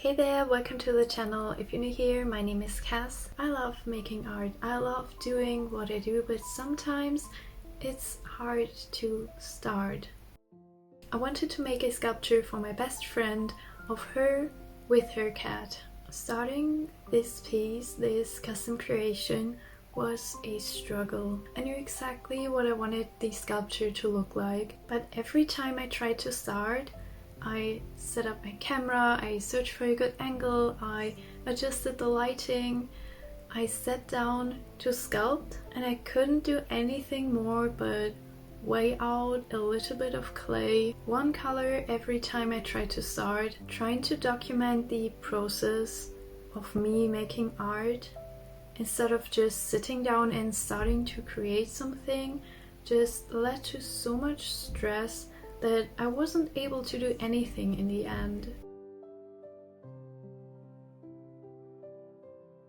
Hey there, welcome to the channel. If you're new here, my name is Cass. I love making art. I love doing what I do, but sometimes it's hard to start. I wanted to make a sculpture for my best friend of her with her cat. Starting this piece, this custom creation, was a struggle. I knew exactly what I wanted the sculpture to look like, but every time I tried to start, I set up my camera, I searched for a good angle, I adjusted the lighting, I sat down to sculpt, and I couldn't do anything more but weigh out a little bit of clay, one color every time I tried to start, trying to document the process of me making art instead of just sitting down and starting to create something. Just led to so much stress that I wasn't able to do anything in the end.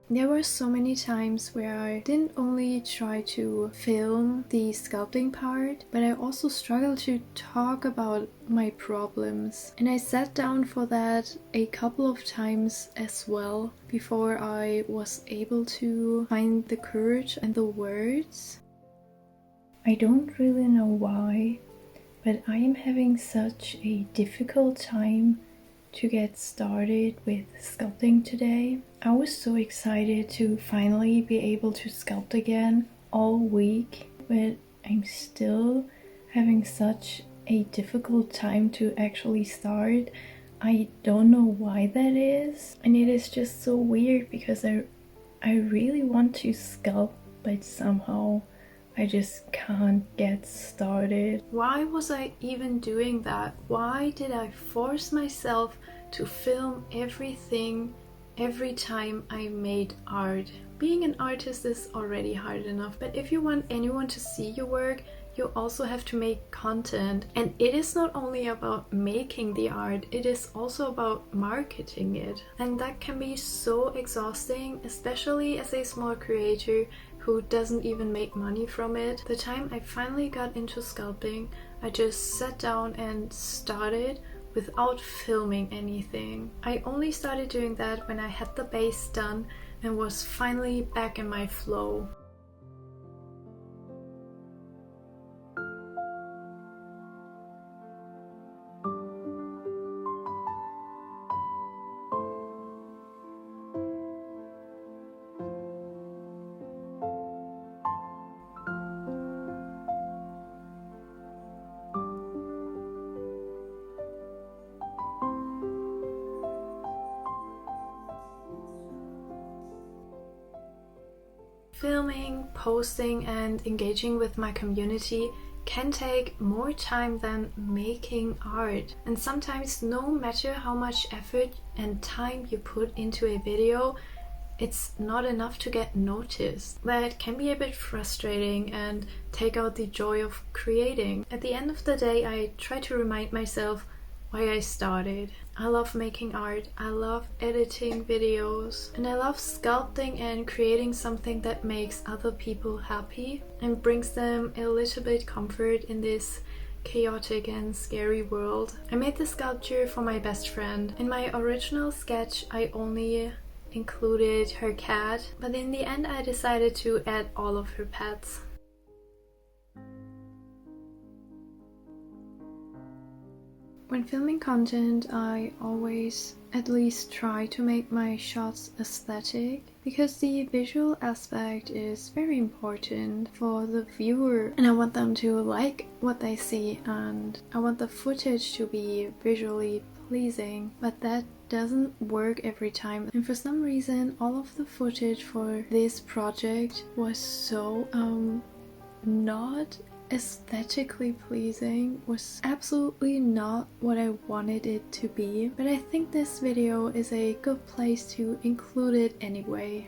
There were so many times where I didn't only try to film the sculpting part, but I also struggled to talk about my problems. And I sat down for that a couple of times as well before I was able to find the courage and the words. I don't really know why, but I am having such a difficult time to get started with sculpting today. I was so excited to finally be able to sculpt again all week, but I'm still having such a difficult time to actually start. I don't know why that is, and it is just so weird because I really want to sculpt, but somehow I just can't get started. Why was I even doing that? Why did I force myself to film everything every time I made art? Being an artist is already hard enough, but if you want anyone to see your work, you also have to make content. And it is not only about making the art, it is also about marketing it. And that can be so exhausting, especially as a small creator who doesn't even make money from it. The time I finally got into sculpting, I just sat down and started without filming anything. I only started doing that when I had the base done and was finally back in my flow. Filming, posting, and engaging with my community can take more time than making art. And sometimes, no matter how much effort and time you put into a video, it's not enough to get noticed. That can be a bit frustrating and take out the joy of creating. At the end of the day, I try to remind myself why I started. I love making art, I love editing videos, and I love sculpting and creating something that makes other people happy and brings them a little bit comfort in this chaotic and scary world. I made the sculpture for my best friend. In my original sketch, I only included her cat, but in the end I decided to add all of her pets. When filming content, I always at least try to make my shots aesthetic, because the visual aspect is very important for the viewer, and I want them to like what they see, and I want the footage to be visually pleasing, but that doesn't work every time. And for some reason, all of the footage for this project was so not aesthetically pleasing, was absolutely not what I wanted it to be, but I think this video is a good place to include it anyway.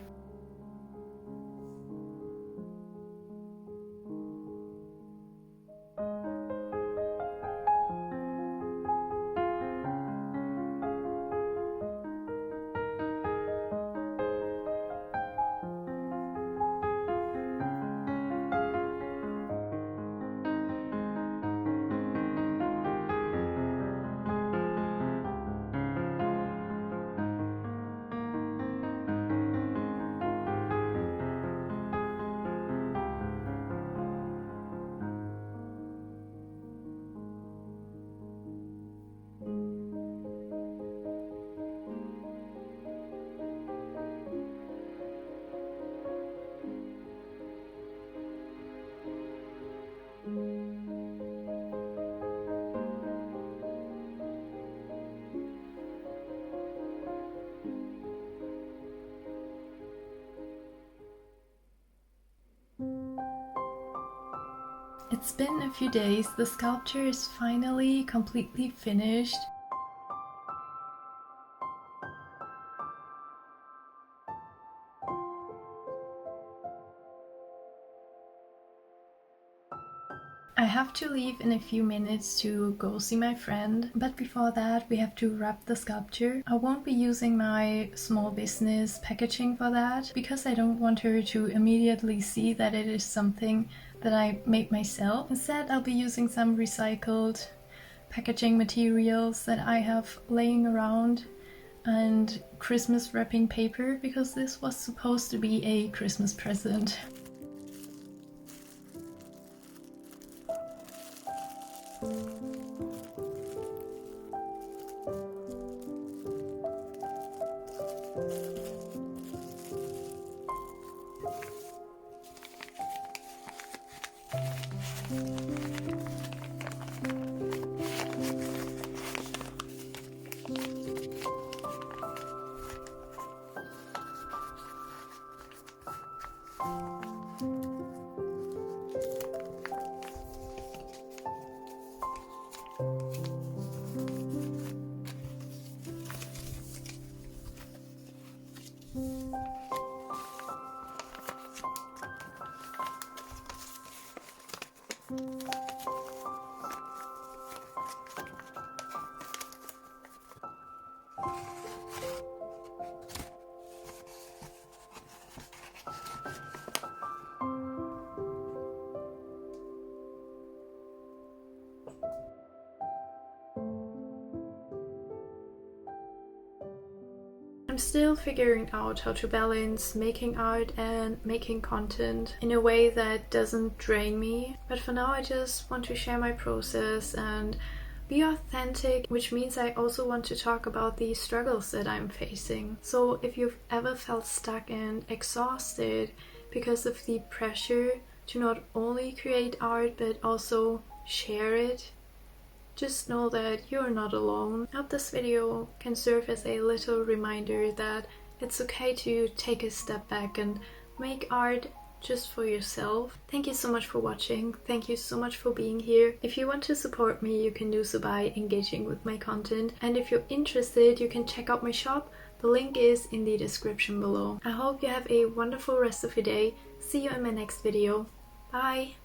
It's been a few days, the sculpture is finally completely finished. I have to leave in a few minutes to go see my friend, but before that we have to wrap the sculpture. I won't be using my small business packaging for that because I don't want her to immediately see that it is something that I made myself. Instead, I'll be using some recycled packaging materials that I have laying around and Christmas wrapping paper because this was supposed to be a Christmas present. I'm still figuring out how to balance making art and making content in a way that doesn't drain me. But for now I just want to share my process and be authentic, which means I also want to talk about the struggles that I'm facing. So if you've ever felt stuck and exhausted because of the pressure to not only create art but also share it, just know that you're not alone. I hope this video can serve as a little reminder that it's okay to take a step back and make art just for yourself. Thank you so much for watching. Thank you so much for being here. If you want to support me, you can do so by engaging with my content. And if you're interested, you can check out my shop. The link is in the description below. I hope you have a wonderful rest of your day. See you in my next video. Bye!